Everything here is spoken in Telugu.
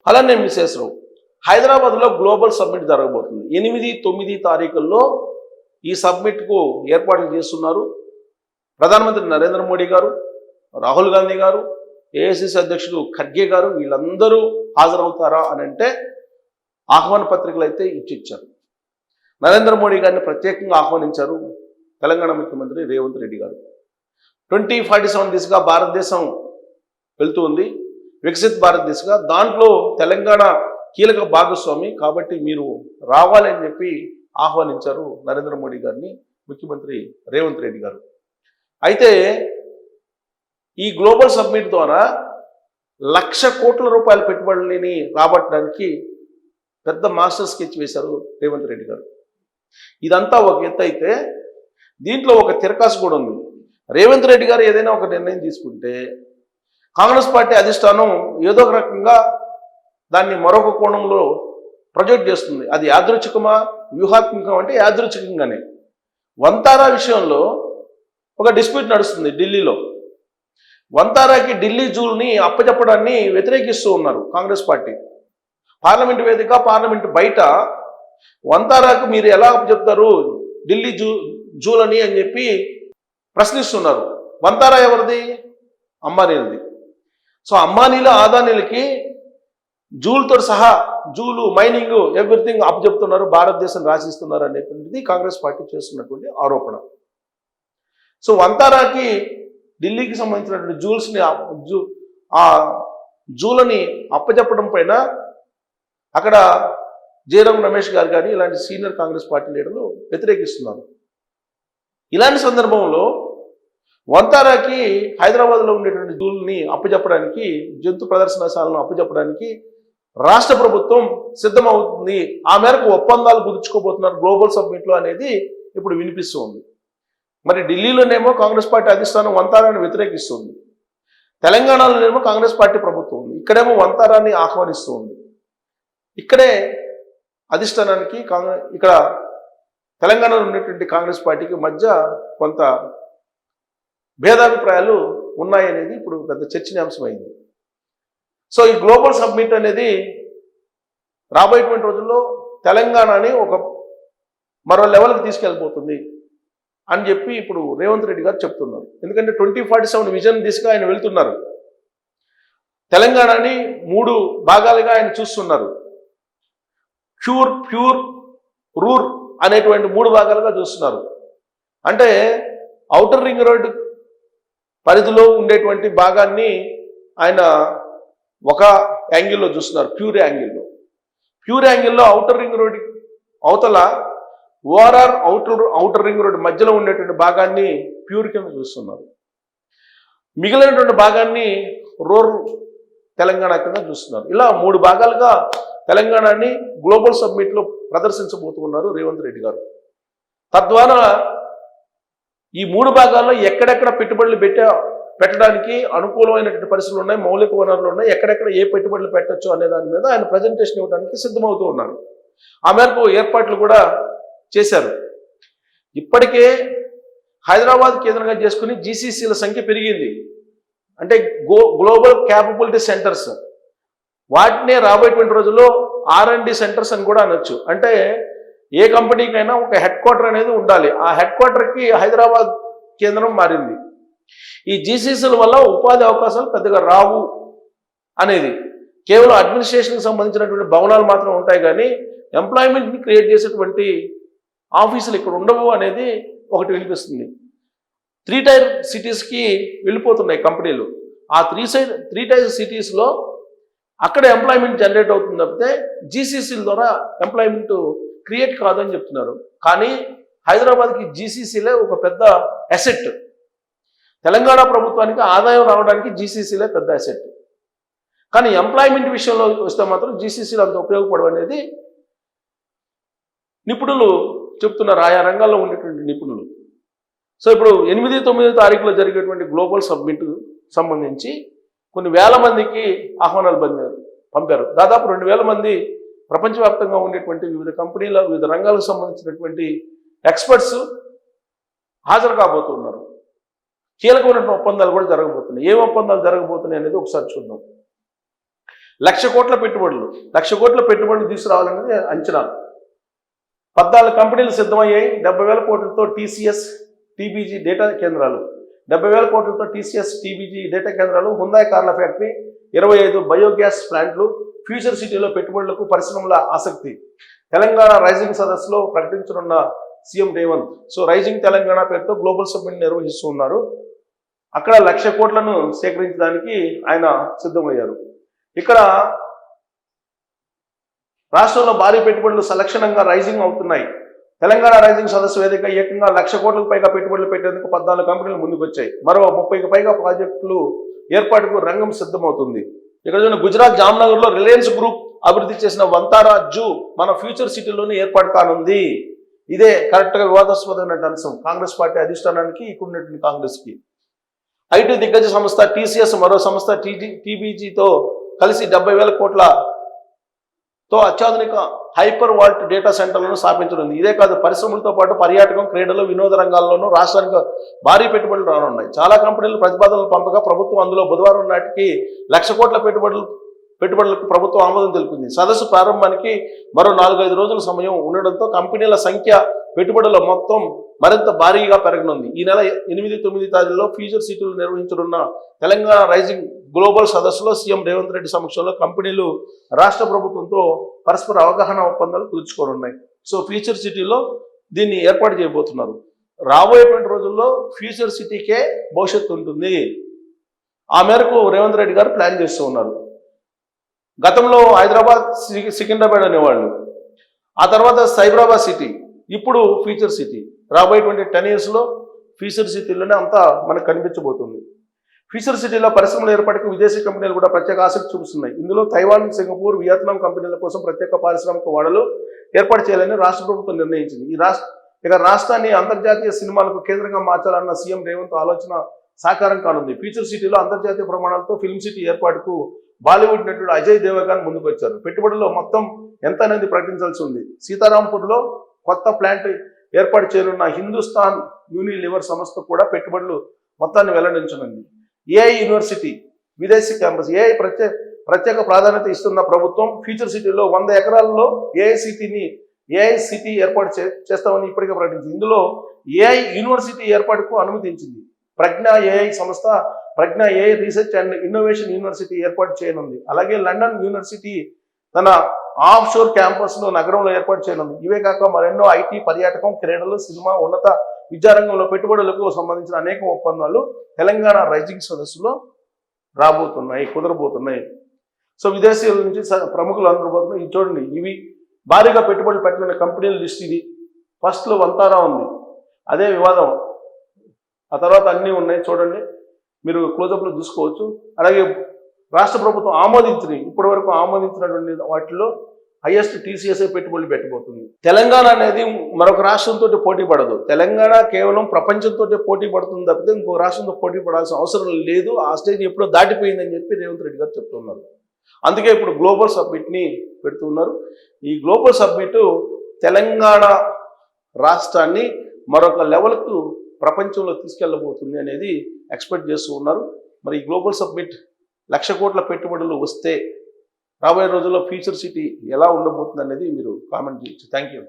అలానే మిసేసరావు హైదరాబాద్లో గ్లోబల్ సబ్మిట్ జరగబోతుంది 8, 9 తారీఖుల్లో ఈ సబ్మిట్కు ఏర్పాట్లు చేస్తున్నారు. ప్రధానమంత్రి నరేంద్ర మోడీ గారు, రాహుల్ గాంధీ గారు, ఏఐసిసి అధ్యక్షుడు ఖర్గే గారు వీళ్ళందరూ హాజరవుతారా అని అంటే ఆహ్వాన పత్రికలు అయితే ఇచ్చారు. నరేంద్ర మోడీ గారిని ప్రత్యేకంగా ఆహ్వానించారు తెలంగాణ ముఖ్యమంత్రి రేవంత్ రెడ్డి గారు. 2047 దిశగా భారతదేశం వెళ్తూ ఉంది, వికసిత్ భారత్ దిశగా. దాంట్లో తెలంగాణ కీలక భాగస్వామి కాబట్టి మీరు రావాలి అని చెప్పి ఆహ్వానించారు నరేంద్ర మోడీ గారిని ముఖ్యమంత్రి రేవంత్ రెడ్డి గారు. అయితే ఈ గ్లోబల్ సబ్మిట్ ద్వారా 1,00,000 కోట్ల రూపాయల పెట్టుబడులని రాబట్టడానికి పెద్ద మాస్టర్ స్కెచ్ వేశారు రేవంత్ రెడ్డి గారు. ఇదంతా ఒక ఎత్తు అయితే దీంట్లో ఒక తిరకాసు కూడా ఉంది. రేవంత్ రెడ్డి గారు ఏదైనా ఒక నిర్ణయం తీసుకుంటే కాంగ్రెస్ పార్టీ అధిష్టానం ఏదో ఒక రకంగా దాన్ని మరొక కోణంలో ప్రొజెక్ట్ చేస్తుంది. అది యాదృచ్ఛికమా వ్యూహాత్మకం అంటే యాదృచ్ఛికంగానే. వంతారా విషయంలో ఒక డిస్ప్యూట్ నడుస్తుంది ఢిల్లీలో. వంతారాకి ఢిల్లీ జూల్ని అప్పచెప్పడాన్ని వ్యతిరేకిస్తూ ఉన్నారు కాంగ్రెస్ పార్టీ. పార్లమెంటు వేదిక, పార్లమెంటు బయట వంతారాకు మీరు ఎలా అప్పచెప్తారు ఢిల్లీ జూల్ అని చెప్పి ప్రశ్నిస్తున్నారు. వంతారా ఎవరిది? అంబానీలది. సో అంబానీల ఆదానీలకి జూల్తో సహా జూలు, మైనింగ్, ఎవ్రీథింగ్ అప్పచెప్తున్నారు, భారతదేశం రాసిస్తున్నారు అనేటువంటిది కాంగ్రెస్ పార్టీ చేస్తున్నటువంటి ఆరోపణ. సో వంతారాకి ఢిల్లీకి సంబంధించినటువంటి జూలని అప్పచెప్పడం పైన అక్కడ జయరాం రమేష్ గారు కానీ ఇలాంటి సీనియర్ కాంగ్రెస్ పార్టీ లీడర్లు వ్యతిరేకిస్తున్నారు. ఇలాంటి సందర్భంలో వంతారాకి హైదరాబాద్లో ఉండేటువంటి జూల్ని అప్పచెప్పడానికి, జంతు ప్రదర్శనశాలను అప్పచెప్పడానికి రాష్ట్ర ప్రభుత్వం సిద్ధమవుతుంది. ఆ మేరకు ఒప్పందాలు కుదుర్చుకోబోతున్నారు గ్లోబల్ సబ్మిట్లో అనేది ఇప్పుడు వినిపిస్తూ ఉంది. మరి ఢిల్లీలోనేమో కాంగ్రెస్ పార్టీ అధిష్టానం వంతారాన్ని వ్యతిరేకిస్తుంది, తెలంగాణలోనేమో కాంగ్రెస్ పార్టీ ప్రభుత్వం ఉంది, ఇక్కడేమో వంతారాన్ని ఆహ్వానిస్తూ ఉంది. ఇక్కడే అధిష్టానానికి ఇక్కడ తెలంగాణలో ఉన్నటువంటి కాంగ్రెస్ పార్టీకి మధ్య కొంత భేదాభిప్రాయాలు ఉన్నాయనేది ఇప్పుడు పెద్ద చర్చనీయాంశమైంది. సో ఈ గ్లోబల్ సబ్మిట్ అనేది రాబోయేటువంటి రోజుల్లో తెలంగాణని ఒక మరో లెవెల్కి తీసుకెళ్ళిపోతుంది అని చెప్పి ఇప్పుడు రేవంత్ రెడ్డి గారు చెప్తున్నారు. ఎందుకంటే 2047 విజన్ దిశగా ఆయన వెళ్తున్నారు. తెలంగాణని 3 భాగాలుగా ఆయన చూస్తున్నారు. ప్యూర్, రూర్ అనేటువంటి 3 భాగాలుగా చూస్తున్నారు. అంటే ఔటర్ రింగ్ రోడ్ పరిధిలో ఉండేటువంటి భాగాన్ని ఆయన ఒక యాంగిల్లో చూస్తున్నారు, ప్యూర్ యాంగిల్లో ఔటర్ రింగ్ రోడ్ అవతల ఓఆర్ఆర్ ఔటర్ రింగ్ రోడ్ మధ్యలో ఉండేటువంటి భాగాన్ని ప్యూర్ కింద చూస్తున్నారు. మిగిలినటువంటి భాగాన్ని రూరల్ తెలంగాణ కింద చూస్తున్నారు. ఇలా 3 భాగాలుగా తెలంగాణని గ్లోబల్ సబ్మిట్లో ప్రదర్శించబోతున్నారు రేవంత్ రెడ్డి గారు. తద్వారా ఈ 3 భాగాల్లో ఎక్కడెక్కడ పెట్టుబడులు పెట్టడానికి అనుకూలమైనటువంటి పరిస్థితులు ఉన్నాయి, మౌలిక వనరులు ఉన్నాయి, ఎక్కడెక్కడ ఏ పెట్టుబడులు పెట్టచ్చు అనే దాని మీద ఆయన ప్రజెంటేషన్ ఇవ్వడానికి సిద్ధమవుతూ ఉన్నారు. ఆ మేరకు ఏర్పాట్లు కూడా చేశారు. ఇప్పటికే హైదరాబాద్ కేంద్రంగా చేసుకుని జీసీసీల సంఖ్య పెరిగింది. అంటే గ్లోబల్ క్యాపబిలిటీ సెంటర్స్, వాటినే రాబోయేటువంటి రోజుల్లో R&D సెంటర్స్ అని కూడా అనొచ్చు. అంటే ఏ కంపెనీకైనా ఒక హెడ్ క్వార్టర్ అనేది ఉండాలి. ఆ హెడ్ క్వార్టర్కి హైదరాబాద్ కేంద్రం మారింది. ఈ జీసీసీల వల్ల ఉపాధి అవకాశాలు పెద్దగా రావు అనేది, కేవలం అడ్మినిస్ట్రేషన్కి సంబంధించినటువంటి భవనాలు మాత్రం ఉంటాయి, కానీ ఎంప్లాయ్మెంట్ని క్రియేట్ చేసేటువంటి ఆఫీసులు ఇక్కడ ఉండవు అనేది ఒకటి వినిపిస్తుంది. 3 టైర్ సిటీస్కి వెళ్ళిపోతున్నాయి కంపెనీలు. ఆ 3 టైర్ సిటీస్లో అక్కడ ఎంప్లాయ్మెంట్ జనరేట్ అవుతుంది తప్పితే జీసీసీల ద్వారా ఎంప్లాయ్మెంట్ క్రియేట్ కాదని చెప్తున్నారు. కానీ హైదరాబాద్కి జీసీసీలే ఒక పెద్ద అసెట్. తెలంగాణ ప్రభుత్వానికి ఆదాయం రావడానికి జీసీసీలే పెద్ద అసెట్. కానీ ఎంప్లాయ్మెంట్ విషయంలో వస్తే మాత్రం జీసీసీలు అంత ఉపయోగపడవు అనేది నిపుణులు చెప్తున్నారు, ఆయా రంగాల్లో ఉండేటువంటి నిపుణులు. సో ఇప్పుడు 8, 9 తారీఖులో జరిగేటువంటి గ్లోబల్ సబ్మిట్ సంబంధించి కొన్ని వేల మందికి ఆహ్వానాలు పంపారు. దాదాపు 2,000 మంది ప్రపంచవ్యాప్తంగా ఉండేటువంటి వివిధ కంపెనీల, వివిధ రంగాలకు సంబంధించినటువంటి ఎక్స్పర్ట్స్ హాజరు కాబోతున్నారు. కీలకమైనటువంటి ఒప్పందాలు కూడా జరగబోతున్నాయి. ఏం ఒప్పందాలు జరగబోతున్నాయి అనేది ఒకసారి చూద్దాం. 1,00,000 కోట్ల పెట్టుబడులు 1,00,000 కోట్ల పెట్టుబడులు తీసుకురావాలనేది అంచనా. 14 కంపెనీలు సిద్ధమయ్యాయి. 70,000 కోట్లతో టీసీఎస్ టీబీజీ డేటా కేంద్రాలు, 70,000 కోట్లతో టీసీఎస్ టీబీజీ డేటా కేంద్రాలు, హుందాయ్ కార్ల ఫ్యాక్టరీ, 25 బయోగ్యాస్ ప్లాంట్లు, ఫ్యూచర్ సిటీలో పెట్టుబడులకు పరిశ్రమల ఆసక్తి. తెలంగాణ రైజింగ్ సదస్సులో ప్రకటించనున్న CM Revanth. So rising Telangana పేరుతో గ్లోబల్ సమ్మిట్ నిర్వహిస్తూ ఉన్నారు. అక్కడ 1,00,000 కోట్లను సేకరించడానికి ఆయన సిద్ధమయ్యారు. ఇక్కడ రాష్ట్రంలో భారీ పెట్టుబడులు సలక్షణంగా రైజింగ్ అవుతున్నాయి. తెలంగాణ రైజింగ్ సదస్సు వేదిక ఏకంగా 1,00,000 కోట్లకు పైగా పెట్టుబడులు పెట్టేందుకు 14 కంపెనీలు ముందుకు వచ్చాయి. మరో 30కి పైగా ప్రాజెక్టులు ఏర్పాటుకు రంగం సిద్ధమవుతుంది. ఇక్కడ చూడండి, గుజరాత్ జామ్నగర్లో రిలయన్స్ గ్రూప్ అభివృద్ధి చేసిన వంతారా జూ మన ఫ్యూచర్ సిటీలోనే ఏర్పాటు కానుంది. ఇదే కరెక్ట్గా వివాదాస్పదమైన అంశం కాంగ్రెస్ పార్టీ అధిష్టానానికి, ఇక్కడున్నటువంటి కాంగ్రెస్కి. ఐటీ దిగ్గజ సంస్థ టీసీఎస్ మరో సంస్థ టీబీజీతో కలిసి 70,000 కోట్లతో అత్యాధునిక హైపర్ వాల్ట్ డేటా సెంటర్లను స్థాపించనుంది. ఇదే కాదు, పరిశ్రమలతో పాటు పర్యాటకం, క్రీడలు, వినోద రంగాల్లోనూ రాష్ట్రానికి భారీ పెట్టుబడులు రానున్నాయి. చాలా కంపెనీలు ప్రతిపాదనలు పంపగా ప్రభుత్వం అందులో బుధవారం నాటికి 1,00,000 కోట్ల పెట్టుబడులకు ప్రభుత్వం ఆమోదం తెలిపింది. సదస్సు ప్రారంభానికి మరో 4-5 రోజుల సమయం ఉండడంతో కంపెనీల సంఖ్య, పెట్టుబడుల మొత్తం మరింత భారీగా పెరగనుంది. ఈ నెల 8-9 తారీఖులో ఫ్యూచర్ సిటీలు నిర్వహించనున్న తెలంగాణ రైజింగ్ గ్లోబల్ సదస్సులో సీఎం రేవంత్ రెడ్డి సమక్షంలో కంపెనీలు రాష్ట్ర ప్రభుత్వంతో పరస్పర అవగాహన ఒప్పందాలు కుదుర్చుకోనున్నాయి. సో ఫ్యూచర్ సిటీలో దీన్ని ఏర్పాటు చేయబోతున్నారు. రాబోయేటువంటి రోజుల్లో ఫ్యూచర్ సిటీకే భవిష్యత్తు ఉంటుంది. ఆ మేరకు రేవంత్ రెడ్డి గారు ప్లాన్ చేస్తూ ఉన్నారు. గతంలో హైదరాబాద్, సికింద్రాబాద్ అనేవాళ్ళు, ఆ తర్వాత సైబరాబాద్ సిటీ, ఇప్పుడు ఫ్యూచర్ సిటీ. రాబోయేటువంటి 10 yearsలో ఫ్యూచర్ సిటీలోనే అంతా మనకు కనిపించబోతుంది. ఫ్యూచర్ సిటీలో పరిశ్రమల ఏర్పాటుకు విదేశీ కంపెనీలు కూడా ప్రత్యేక ఆసక్తి చూపిస్తున్నాయి. ఇందులో తైవాన్, సింగపూర్, వియత్నాం కంపెనీల కోసం ప్రత్యేక పారిశ్రామిక వాడలు ఏర్పాటు చేయాలని రాష్ట్ర ప్రభుత్వం నిర్ణయించింది. ఇక రాష్ట్రాన్ని అంతర్జాతీయ సినిమాలకు కేంద్రంగా మార్చాలన్న సీఎం రేవంత్ ఆలోచన సాకారం కానుంది. ఫ్యూచర్ సిటీలో అంతర్జాతీయ ప్రమాణాలతో ఫిల్మ్ సిటీ ఏర్పాటుకు బాలీవుడ్ నటుడు అజయ్ దేవగన్ ముందుకు వచ్చారు. పెట్టుబడుల్లో మొత్తం ఎంత అనేది ప్రకటించాల్సి ఉంది. సీతారాంపూర్లో కొత్త ప్లాంట్ ఏర్పాటు చేయనున్న హిందుస్థాన్ యూనిలివర్ సంస్థ కూడా పెట్టుబడులు మొత్తాన్ని వెల్లడించనుంది. ఏఐ యూనివర్సిటీ విదేశీ క్యాంపస్. ఏఐ ప్రత్యేక ప్రాధాన్యత ఇస్తున్న ప్రభుత్వం ఫ్యూచర్ సిటీలో 100 ఎకరాల్లో ఏఐ సిటీ ఏర్పాటు చేస్తామని ఇప్పటికే ప్రకటించింది. ఇందులో ఏఐ యూనివర్సిటీ ఏర్పాటుకు అనుమతించింది. ప్రజ్ఞా ఏఐ సంస్థ Pragna AI research and innovation university ఏర్పాటు చేయనుంది. అలాగే లండన్ యూనివర్సిటీ తన ఆఫ్ షోర్ క్యాంపస్ను నగరంలో ఏర్పాటు చేయనుంది. ఇవే కాక మరెన్నో ఐటీ, పర్యాటకం, క్రీడలు, సినిమా, ఉన్నత విద్యారంగంలో పెట్టుబడులకు సంబంధించిన అనేక ఒప్పందాలు తెలంగాణ రైజింగ్ సదస్సులో కుదరబోతున్నాయి. సో విదేశీయుల నుంచి ప్రముఖులు అందరూ పోతున్నారు. ఇది చూడండి, ఇవి భారీగా పెట్టుబడులు పెట్టిన కంపెనీల లిస్ట్. ఇది ఫస్ట్లో వంతారా ఉంది, అదే వివాదం. ఆ తర్వాత అన్నీ ఉన్నాయి, చూడండి, మీరు క్లోజప్లో చూసుకోవచ్చు. అలాగే రాష్ట్ర ప్రభుత్వం ఇప్పటి వరకు ఆమోదించినటువంటి వాటిలో హైయెస్ట్ టీసీఎస్ఏ పెట్టుబడులు పెట్టబోతుంది. తెలంగాణ అనేది మరొక రాష్ట్రంతో పోటీ పడదు. తెలంగాణ కేవలం ప్రపంచంతో పోటీ పడుతుంది తప్పితే ఇంకో రాష్ట్రంతో పోటీ పడాల్సిన అవసరం లేదు. ఆ స్టేజ్ ఎప్పుడో దాటిపోయిందని చెప్పి రేవంత్ రెడ్డి గారు చెప్తున్నారు. అందుకే ఇప్పుడు గ్లోబల్ సబ్మిట్ని పెడుతున్నారు. ఈ గ్లోబల్ సబ్మిట్ తెలంగాణ రాష్ట్రాన్ని మరొక లెవెల్కు ప్రపంచంలో తీసుకెళ్ళబోతుంది అనేది ఎక్స్పెక్ట్ చేస్తూ ఉన్నారు. మరి ఈ గ్లోబల్ సబ్మిట్ 1,00,000 కోట్ల పెట్టుబడులు వస్తే రాబోయే రోజుల్లో ఫ్యూచర్ సిటీ ఎలా ఉండబోతుంది అనేది మీరు కామెంట్ చేయొచ్చు. Thank you.